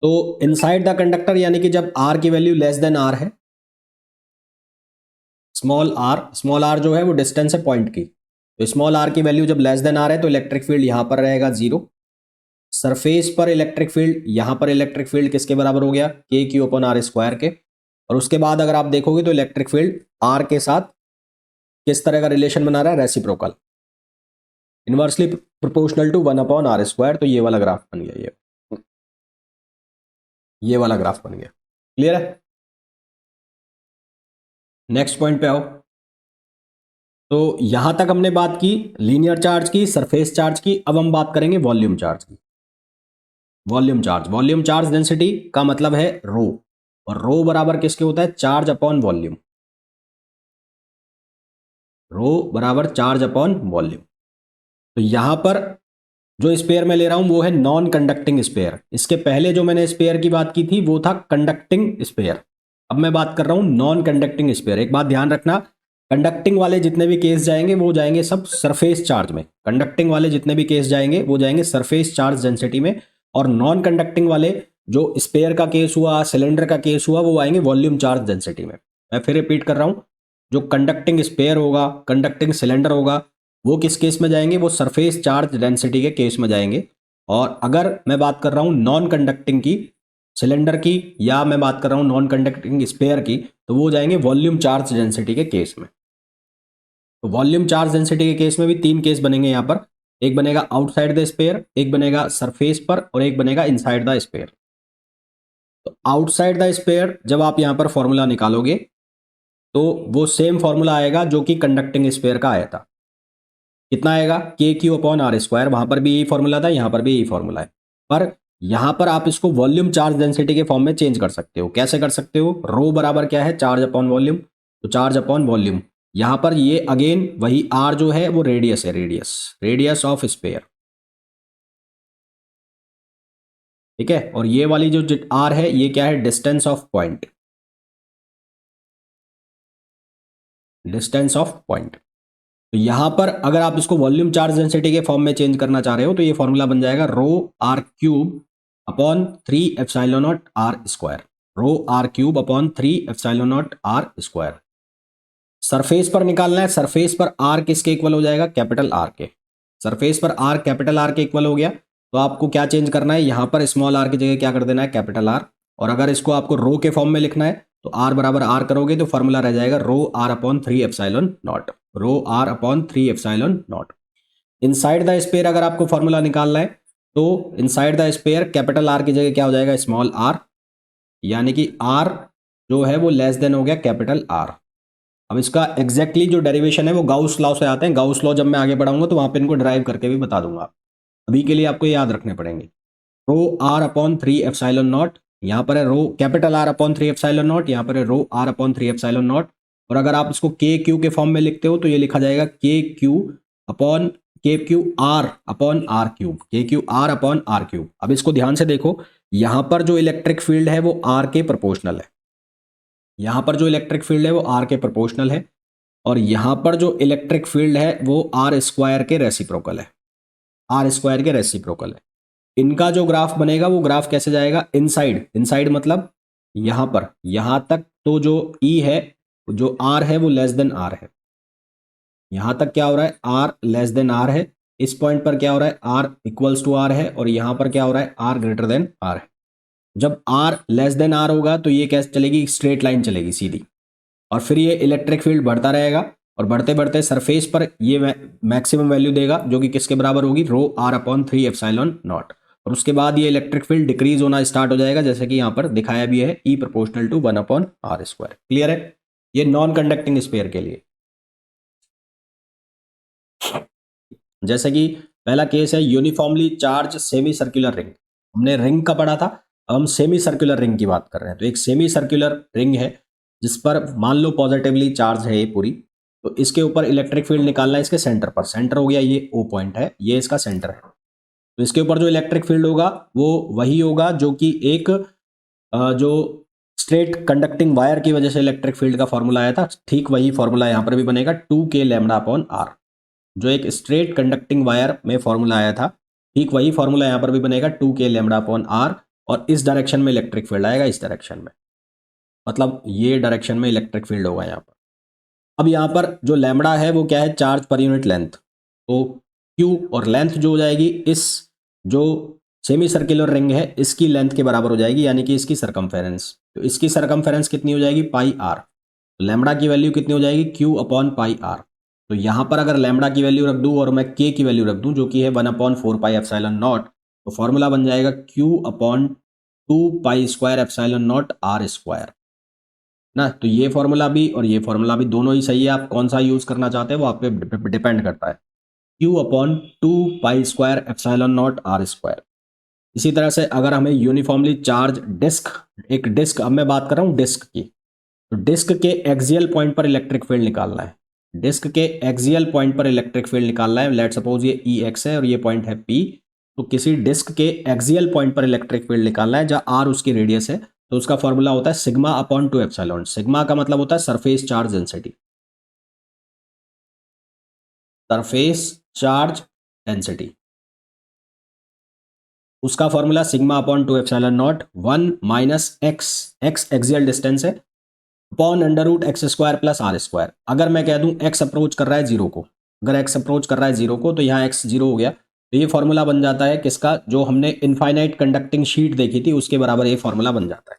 तो इनसाइड द कंडक्टर यानी कि जब आर की वैल्यू लेस देन आर है, स्मॉल आर जो है वो डिस्टेंस है पॉइंट की, तो स्मॉल आर की वैल्यू जब लेस देन आर है तो इलेक्ट्रिक फील्ड यहां पर रहेगा 0। सरफेस पर इलेक्ट्रिक फील्ड, यहां पर इलेक्ट्रिक फील्ड किसके बराबर हो गया, के क्यू अपॉन r² के। और उसके बाद अगर आप देखोगे तो इलेक्ट्रिक फील्ड आर के साथ किस तरह का रिलेशन बना रहा है, reciprocal, inversely proportional to 1/r²। तो ये वाला ग्राफ बन गया, ये वाला ग्राफ बन गया। क्लियर है। नेक्स्ट पॉइंट पे आओ। तो यहां तक हमने बात की लीनियर चार्ज की, सरफेस चार्ज की। अब हम बात करेंगे वॉल्यूम चार्ज की। Volume charge, volume charge density का मतलब है रो, और रो बराबर किसके होता है, चार्ज अपॉन वॉल्यूम। रो बराबर चार्ज अपॉन वॉल्यूम। तो यहां पर जो स्पेयर मैं ले रहा हूं वो है नॉन कंडक्टिंग स्पेयर। इसके पहले जो मैंने स्पेयर की बात की थी वो था कंडक्टिंग स्पेयर। अब मैं बात कर रहा हूं नॉन कंडक्टिंग स्पेयर। एक बात ध्यान रखना, कंडक्टिंग वाले जितने भी केस जाएंगे वो जाएंगे सब सरफेस चार्ज में। कंडक्टिंग वाले जितने भी केस जाएंगे वो जाएंगे सरफेस चार्ज डेंसिटी में, और नॉन कंडक्टिंग वाले जो स्पेयर का केस हुआ, सिलेंडर का केस हुआ, वो आएंगे वॉल्यूम चार्ज डेंसिटी में। मैं फिर रिपीट कर रहा हूं, जो कंडक्टिंग स्पेयर होगा, कंडक्टिंग सिलेंडर होगा, वो किस केस में जाएंगे, वो सरफेस चार्ज डेंसिटी के केस में जाएंगे। और अगर मैं बात कर रहा हूं नॉन कंडक्टिंग की, सिलेंडर की, या मैं बात कर रहा हूं नॉन कंडक्टिंग स्पेयर की, तो वो जाएंगे वॉल्यूम चार्ज डेंसिटी के केस में। तो वॉल्यूम चार्ज डेंसिटी के केस में भी 3 केस बनेंगे यहां पर। एक बनेगा आउटसाइड द स्पेयर, एक बनेगा सरफेस पर, और एक बनेगा इनसाइड द स्पेयर। तो आउटसाइड द स्पेयर जब आप यहां पर फॉर्मूला निकालोगे तो वो सेम फॉर्मूला आएगा जो कि कंडक्टिंग स्पेयर का आया था। कितना आएगा, के क्यू अपॉन r²। वहां पर भी यही फॉर्मूला था, यहां पर भी यही फॉर्मूला है, पर यहां पर आप इसको वॉल्यूम चार्ज डेंसिटी के फॉर्म में चेंज कर सकते हो। कैसे कर सकते हो, रो बराबर क्या है, चार्ज अपॉन वॉल्यूम। तो चार्ज अपॉन वॉल्यूम, यहां पर ये अगेन वही आर जो है वो रेडियस है, रेडियस, रेडियस ऑफ स्पेयर। ठीक है। और ये वाली जो आर है ये क्या है, distance of point, distance of point. तो यहां पर अगर आप इसको वॉल्यूम चार्ज डेंसिटी के फॉर्म में चेंज करना चाह रहे हो तो ये फॉर्मूला बन जाएगा रो r³ अपॉन 3 ε0r²। रो r³ अपॉन 3 ε0r²। सरफेस पर निकालना है, सरफेस पर r किसके इक्वल हो जाएगा, कैपिटल आर के। सरफेस पर r कैपिटल आर के इक्वल हो गया, तो आपको क्या चेंज करना है, यहां पर स्मॉल आर की जगह क्या कर देना है, कैपिटल आर। और अगर इसको आपको रो के फॉर्म में लिखना है तो r बराबर r करोगे तो फॉर्मूला रह जाएगा rho r upon 3 ε0, rho r upon 3 ε0। Inside the sphere अगर आपको फॉर्मूला निकालना है तो inside the sphere capital R की जगह क्या हो जाएगा, स्मॉल आर, यानी कि r जो है वो लेस देन हो गया कैपिटल आर। अब इसका एग्जैक्टली जो डेरिवेशन है वो गाउस लॉ से आते हैं। गाउस लॉ जब मैं आगे बढ़ाऊंगा तो वहां पे इनको ड्राइव करके भी बता दूंगा, अभी के लिए आपको याद रखने पड़ेंगे। रो r अपॉन 3 ε0, यहाँ पर है रो कैपिटल R अपॉन 3 ε0, यहाँ पर है रो r अपॉन 3 ε0। और अगर आप इसको के क्यू के फॉर्म में लिखते हो तो ये लिखा जाएगा k Q upon k Q R upon r cube, k Q R upon r cube. अब इसको ध्यान से देखो, यहां पर जो इलेक्ट्रिक फील्ड है वो आर के प्रोपोर्शनल है, यहां पर जो इलेक्ट्रिक फील्ड है वो आर के प्रोपोर्शनल है, और यहां पर जो इलेक्ट्रिक फील्ड है वो आर स्क्वायर के रेसिप्रोकल है, आर स्क्वायर के रेसिप्रोकल है। इनका जो ग्राफ बनेगा वो ग्राफ कैसे जाएगा, इनसाइड, इनसाइड मतलब यहां पर, यहां तक तो जो ई है, जो आर है वो लेस देन आर है, यहां तक क्या हो रहा है, आर लेस देन आर है, इस पॉइंट पर क्या हो रहा है, आर इक्वल्स टू आर है, और यहां पर क्या हो रहा है, आर ग्रेटर देन आर है। जब आर लेस देन आर होगा तो ये कैसे चलेगी, स्ट्रेट लाइन चलेगी सीधी, और फिर ये इलेक्ट्रिक फील्ड बढ़ता रहेगा, और बढ़ते बढ़ते सरफेस पर ये मैक्सिमम वैल्यू देगा जो कि किसके बराबर होगी, rho r upon 3 epsilon naught. और उसके बाद ये इलेक्ट्रिक फील्ड डिक्रीज होना स्टार्ट हो जाएगा, जैसे कि यहाँ पर दिखाया भी है, e proportional to 1 upon are square. Clear है, ये नॉन कंडक्टिंग स्फीयर के लिए। जैसे कि पहला केस है uniformly charge semi circular ring, हमने रिंग का पढ़ा था, अब हम सेमी सर्कुलर रिंग की बात कर रहे हैं। तो एक सेमी सर्कुलर रिंग है जिस पर मान लो पॉजिटिवली चार्ज है ये पूरी, तो इसके ऊपर इलेक्ट्रिक फील्ड निकालना है इसके सेंटर पर, सेंटर हो गया ये ओ पॉइंट है, ये इसका सेंटर है। तो इसके ऊपर जो इलेक्ट्रिक फील्ड होगा वो वही होगा जो कि एक जो स्ट्रेट कंडक्टिंग वायर की वजह से इलेक्ट्रिक फील्ड का फॉर्मूला आया था, ठीक वही फॉर्मूला यहाँ पर भी बनेगा, 2k लैम्डा अपॉन आर। जो एक स्ट्रेट कंडक्टिंग वायर में फॉर्मूला आया था, ठीक वही फॉर्मूला यहाँ पर भी बनेगा, 2k लैम्डा अपॉन आर, और इस डायरेक्शन में इलेक्ट्रिक फील्ड आएगा, इस डायरेक्शन में, मतलब ये डायरेक्शन में इलेक्ट्रिक फील्ड होगा यहाँ पर। अब यहाँ पर जो लैम्डा है वो क्या है, चार्ज पर यूनिट लेंथ, तो क्यू और लेंथ जो हो जाएगी इस जो सेमी सर्कुलर रिंग है इसकी लेंथ के बराबर हो जाएगी, यानी कि इसकी सरकमफेरेंस। तो इसकी सरकमफेरेंस कितनी हो जाएगी, पाई आर। तो लैम्डा की वैल्यू कितनी हो जाएगी, क्यू अपॉन पाई आर। तो यहाँ पर अगर लैम्डा की वैल्यू रख दूँ और मैं के की वैल्यू रख दूँ जो कि है 1 अपॉन 4 पाई एप्सिलॉन नॉट, तो फॉर्मूला बन जाएगा Q upon 2 pi square epsilon naught R square ना। तो ये फॉर्मूला भी और ये फॉर्मूला भी दोनों ही सही है, आप कौन सा यूज करना चाहते हैं वो आप पे डिपेंड करता है। Q upon 2 pi square epsilon naught R square. इसी तरह से अगर हमें यूनिफॉर्मली चार्ज डिस्क, एक डिस्क, अब मैं बात कर रहा हूँ डिस्क की, तो डिस्क के एक्सियल पॉइंट पर इलेक्ट्रिक फील्ड निकालना है, डिस्क के एक्सियल पॉइंट पर इलेक्ट्रिक फील्ड निकालना है। लेट सपोज ये ई एक्स है और ये पॉइंट है पी, तो किसी डिस्क के एक्सियल पॉइंट पर इलेक्ट्रिक फील्ड निकालना है जहाँ आर उसकी रेडियस है, तो उसका फॉर्मूला होता है सिग्मा अपॉन 2 एप्सिलॉन। सिग्मा का मतलब होता है surface charge density, surface charge density, उसका formula sigma upon 2 epsilon naught 1 minus x, x axial distance है, upon under root x square plus are square. अगर मैं कह दूं एक्स अप्रोच कर रहा है जीरो को, अगर एक्स अप्रोच कर रहा है जीरो को, तो यहाँ एक्स जीरो हो गया, तो ये फॉर्मूला बन जाता है किसका, जो हमने इनफाइनाइट कंडक्टिंग शीट देखी थी उसके बराबर ये फॉर्मूला बन जाता है।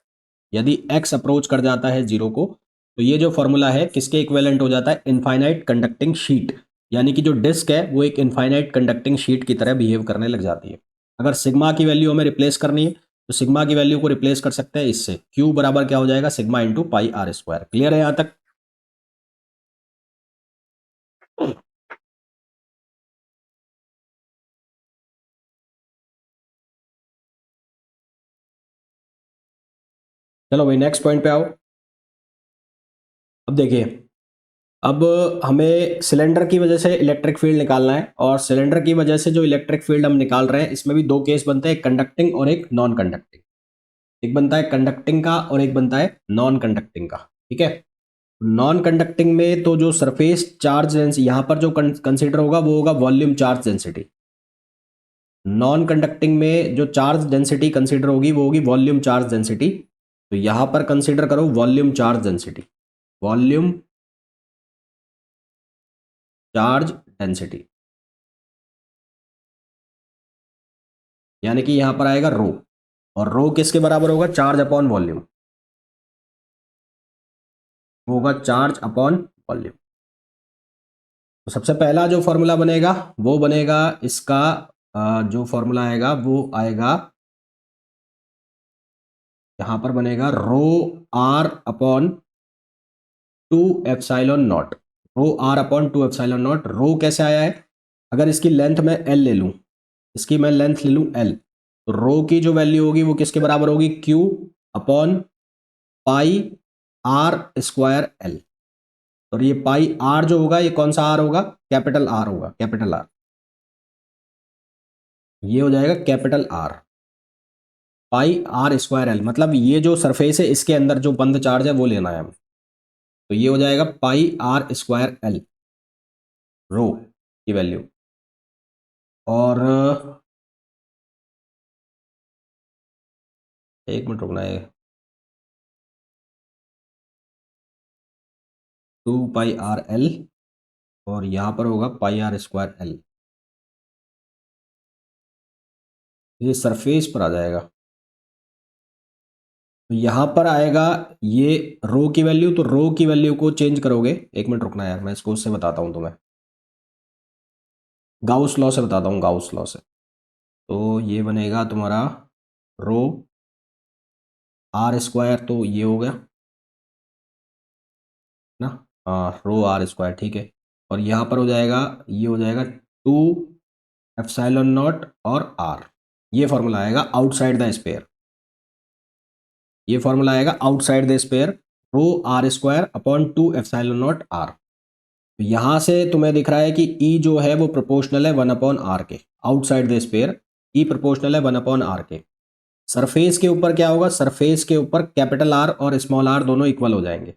यदि एक्स अप्रोच कर जाता है जीरो को, तो ये जो फॉर्मूला है किसके इक्विवेलेंट हो जाता है, इनफाइनाइट कंडक्टिंग शीट, यानी कि जो डिस्क है वो एक इनफाइनाइट कंडक्टिंग शीट की तरह बिहेव करने लग जाती है। अगर सिग्मा की वैल्यू हमें रिप्लेस करनी है तो सिग्मा की वैल्यू को रिप्लेस कर सकते हैं इससे, क्यू बराबर क्या हो जाएगा, sigma into pi R square. Clear है यहां तक। चलो भाई नेक्स्ट पॉइंट पे आओ। अब देखिए, अब हमें सिलेंडर की वजह से इलेक्ट्रिक फील्ड निकालना है, और सिलेंडर की वजह से जो इलेक्ट्रिक फील्ड हम निकाल रहे हैं इसमें भी दो केस बनते हैं, एक कंडक्टिंग और एक नॉन कंडक्टिंग। एक बनता है कंडक्टिंग का और एक बनता है नॉन कंडक्टिंग का, ठीक है। नॉन कंडक्टिंग में तो जो सरफेस चार्ज डेंसिटी यहां पर जो कंसिडर होगा वो होगा volume charge density. Non conducting में जो चार्ज डेंसिटी कंसिडर होगी वो होगी वॉल्यूम चार्ज डेंसिटी। तो यहां पर कंसिडर करो volume charge density, volume charge density, यानी कि यहां पर आएगा रो, और रो किसके बराबर होगा, चार्ज अपॉन वॉल्यूम, होगा चार्ज अपॉन वॉल्यूम। तो सबसे पहला जो फॉर्मूला बनेगा वो बनेगा इसका, जो फॉर्मूला आएगा वो आएगा यहां पर बनेगा rho r upon 2 epsilon naught, rho r upon 2 epsilon naught. Rho कैसे आया है, अगर इसकी लेंथ मैं एल ले लूं, इसकी मैं लेंथ ले लूं एल, तो रो की जो वैल्यू होगी वो किसके बराबर होगी, Q upon pi R square L. और ये पाई आर जो होगा ये कौन सा आर होगा, कैपिटल आर होगा, कैपिटल आर। ये हो जाएगा capital R pi R square L, मतलब ये जो सरफेस है इसके अंदर जो बंद चार्ज है वो लेना है हमें। तो ये हो जाएगा पाई आर स्क्वायर एल रो की वैल्यू। और एक मिनट रुकना है, 2 पाई आर एल और यहाँ पर होगा पाई आर स्क्वायर एल, ये सरफेस पर आ जाएगा। तो यहाँ पर आएगा ये रो की वैल्यू, तो रो की वैल्यू को चेंज करोगे, एक मिनट रुकना यार मैं इसको उससे बताता हूँ तुम्हें, गाउस लॉ से बताता हूँ, गाउस लॉ से। तो ये बनेगा तुम्हारा रो आर स्क्वायर, तो ये हो गया ना, हाँ रो आर स्क्वायर ठीक है। और यहाँ पर हो जाएगा, ये हो जाएगा 2 एप्सिलॉन नॉट और आर, ये फॉर्मूला आएगा आउटसाइड द स्पेयर, ये फॉर्मूला आएगा outside the sphere, rho R square upon 2 epsilon naught R. यहाँ से तुम्हें दिख रहा है कि ई जो है वो प्रोपोर्शनल है 1/r के, outside the sphere E proportional है 1/r के। सरफेस के ऊपर क्या होगा, सरफेस के ऊपर कैपिटल आर और स्मॉल आर दोनों इक्वल हो जाएंगे,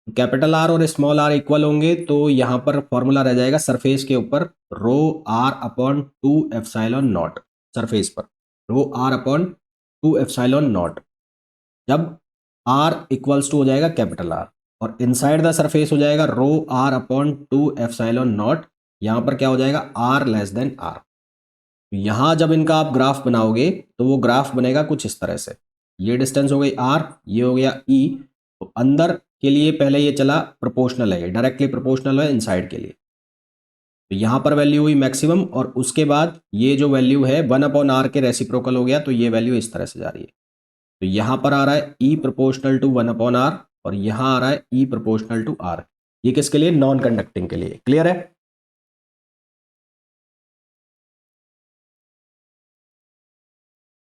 कैपिटल आर और स्मॉल आर इक्वल होंगे तो यहाँ पर फॉर्मूला रह जाएगा सरफेस के ऊपर rho r upon 2 epsilon naught, surface पर rho r upon 2 epsilon naught, जब आर इक्वल्स टू हो जाएगा कैपिटल आर, और इनसाइड द सरफेस हो जाएगा rho r upon 2 epsilon naught, यहाँ पर क्या हो जाएगा आर लेस देन आर। यहाँ जब इनका आप ग्राफ बनाओगे तो वो ग्राफ बनेगा कुछ इस तरह से, ये डिस्टेंस हो गई आर, ये हो गया ई, तो अंदर के लिए पहले ये चला प्रोपोर्शनल है, ये डायरेक्टली प्रोपोर्शनल है इनसाइड के लिए, तो यहाँ पर वैल्यू हुई मैक्सिमम, और उसके बाद ये जो वैल्यू है 1/r के रेसिप्रोकल हो गया, तो ये वैल्यू इस तरह से जा रही है। तो यहाँ पर आ रहा है ई प्रोपोर्शनल टू 1/r और यहाँ आ रहा है ई प्रोपोर्शनल टू आर, ये किसके लिए, नॉन कंडक्टिंग के लिए। क्लियर है?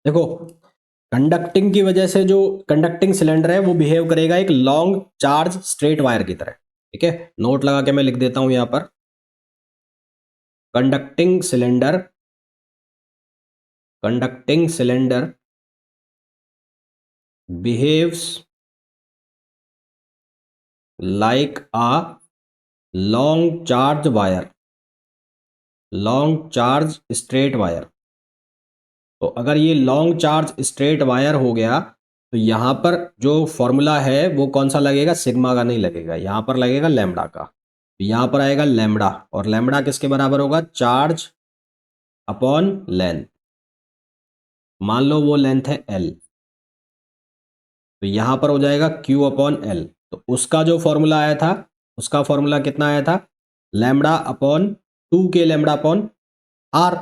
देखो कंडक्टिंग की वजह से जो कंडक्टिंग सिलेंडर है वो बिहेव करेगा एक लॉन्ग चार्ज स्ट्रेट वायर की तरह, ठीक है, नोट लगा के मैं लिख देता हूं यहां पर, conducting cylinder, conducting cylinder behaves like a long charge wire, long charge straight wire. तो अगर ये लॉन्ग चार्ज स्ट्रेट वायर हो गया तो यहाँ पर जो फॉर्मूला है वो कौन सा लगेगा, सिग्मा का नहीं लगेगा, यहाँ पर लगेगा लैम्बडा का। तो यहाँ पर आएगा लैम्बडा, और लैम्बडा किसके बराबर होगा, चार्ज अपॉन लेंथ, मान लो वो लेंथ है एल, तो यहाँ पर हो जाएगा क्यू अपॉन एल। तो उसका जो फॉर्मूला आया था, उसका फॉर्मूला कितना आया था, लैम्बडा अपॉन 2 के लैम्बडा अपॉन आर,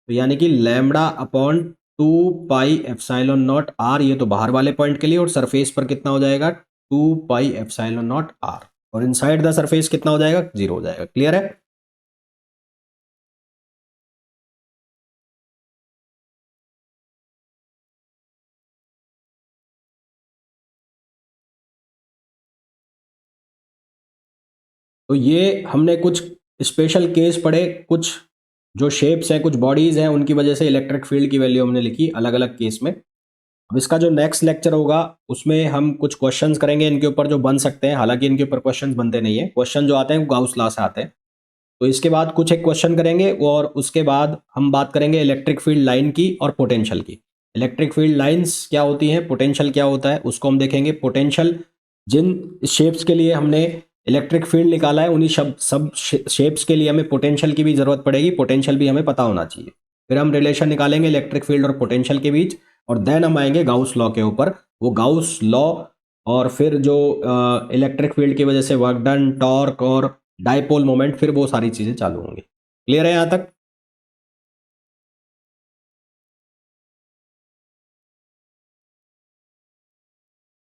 तो यानी कि lambda upon 2 pi epsilon naught R, ये तो बाहर वाले पॉइंट के लिए, और सरफेस पर कितना हो जाएगा 2 पाई एप्सिलॉन नॉट आर, और इनसाइड द सरफेस कितना हो जाएगा, 0 हो जाएगा। क्लियर है? तो ये हमने कुछ स्पेशल केस पढ़े, कुछ जो शेप्स हैं, कुछ बॉडीज हैं, उनकी वजह से इलेक्ट्रिक फील्ड की वैल्यू हमने लिखी अलग अलग केस में। अब इसका जो नेक्स्ट लेक्चर होगा उसमें हम कुछ क्वेश्चंस करेंगे इनके ऊपर जो बन सकते हैं, हालांकि इनके ऊपर क्वेश्चंस बनते नहीं है, क्वेश्चन जो आते हैं वो गाउस लॉ से आते हैं। तो इसके बाद कुछ एक क्वेश्चन करेंगे और उसके बाद हम बात करेंगे इलेक्ट्रिक फील्ड लाइन की और पोटेंशियल की। इलेक्ट्रिक फील्ड लाइंस क्या होती हैं, पोटेंशियल क्या होता है, उसको हम देखेंगे। पोटेंशियल जिन शेप्स के लिए हमने इलेक्ट्रिक फील्ड निकाला है उन्हीं सब शेप्स के लिए हमें पोटेंशियल की भी जरूरत पड़ेगी, पोटेंशियल भी हमें पता होना चाहिए। फिर हम रिलेशन निकालेंगे इलेक्ट्रिक फील्ड और पोटेंशियल के बीच, और देन हम आएंगे गाउस लॉ के ऊपर। वो गाउस लॉ और फिर जो इलेक्ट्रिक फील्ड की वजह से वर्क डन, टॉर्क और डायपोल मोमेंट, फिर वो सारी चीज़ें चालू होंगी। क्लियर है यहाँ तक?